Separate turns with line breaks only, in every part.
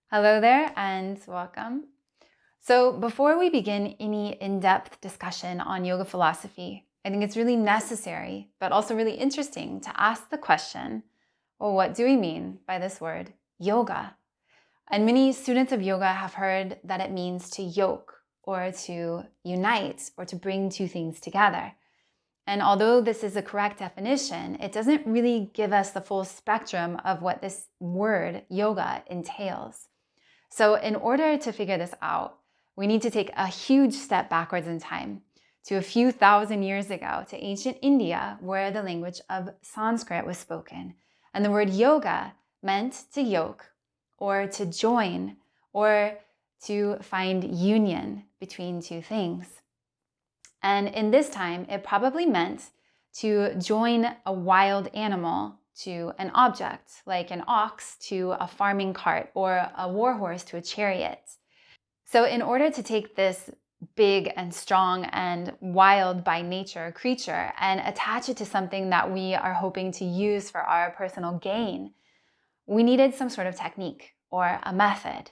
Hello there and welcome. So before we begin any in-depth discussion on yoga philosophy, I think it's really necessary, but also really interesting to ask the question, well, what do we mean by this word, yoga? And many students of yoga have heard that it means to yoke or to unite or to bring two things together. And although this is a correct definition, it doesn't really give us the full spectrum of what this word yoga entails. So in order to figure this out, we need to take a huge step backwards in time to a few thousand years ago to ancient India, where the language of Sanskrit was spoken. And the word yoga meant to yoke or to join or to find union between two things. And in this time, it probably meant to join a wild animal to an object, like an ox to a farming cart or a war horse to a chariot. So in order to take this big and strong and wild by nature creature and attach it to something that we are hoping to use for our personal gain, we needed some sort of technique or a method.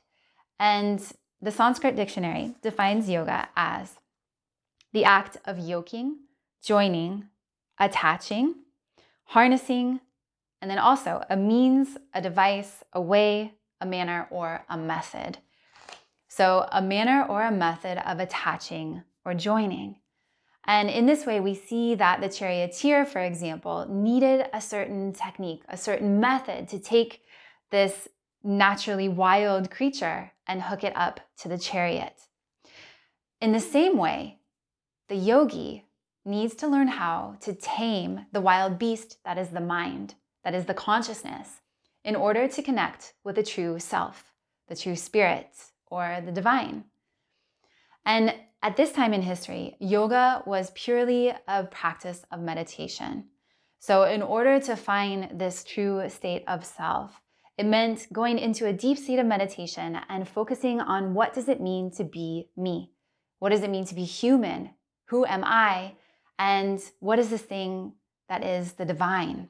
And the Sanskrit dictionary defines yoga as the act of yoking, joining, attaching, harnessing, and then also a means, a device, a way, a manner, or a method. So a manner or a method of attaching or joining. And in this way, we see that the charioteer, for example, needed a certain technique, a certain method to take this naturally wild creature and hook it up to the chariot. In the same way, the yogi needs to learn how to tame the wild beast that is the mind, that is the consciousness, in order to connect with the true self, the true spirit, or the divine. And at this time in history, yoga was purely a practice of meditation. So in order to find this true state of self, it meant going into a deep state of meditation and focusing on what does it mean to be me? What does it mean to be human? Who am I? And what is this thing that is the divine?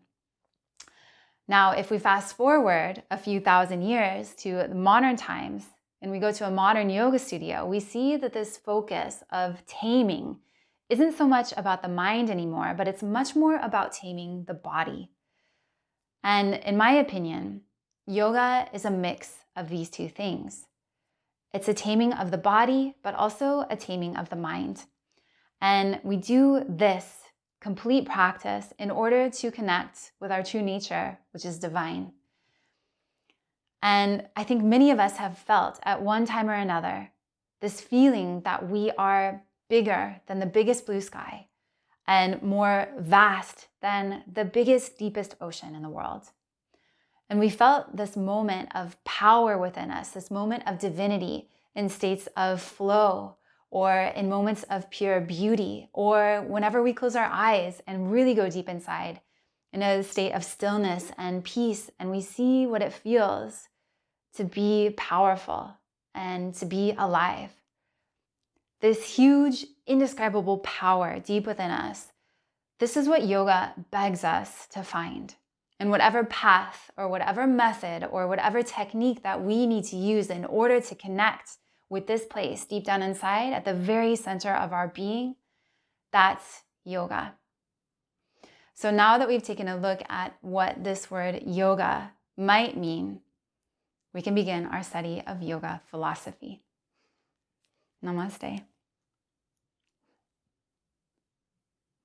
Now, if we fast forward a few thousand years to the modern times, and we go to a modern yoga studio, we see that this focus of taming isn't so much about the mind anymore, but it's much more about taming the body. And in my opinion, yoga is a mix of these two things. It's a taming of the body, but also a taming of the mind. And we do this complete practice in order to connect with our true nature, which is divine. And I think many of us have felt at one time or another this feeling that we are bigger than the biggest blue sky and more vast than the biggest, deepest ocean in the world. And we felt this moment of power within us, this moment of divinity in states of flow, or in moments of pure beauty, or whenever we close our eyes and really go deep inside in a state of stillness and peace, and we see what it feels to be powerful and to be alive. This huge, indescribable power deep within us, this is what yoga begs us to find. And whatever path or whatever method or whatever technique that we need to use in order to connect with this place deep down inside at the very center of our being, that's yoga. So now that we've taken a look at what this word yoga might mean, we can begin our study of yoga philosophy. Namaste.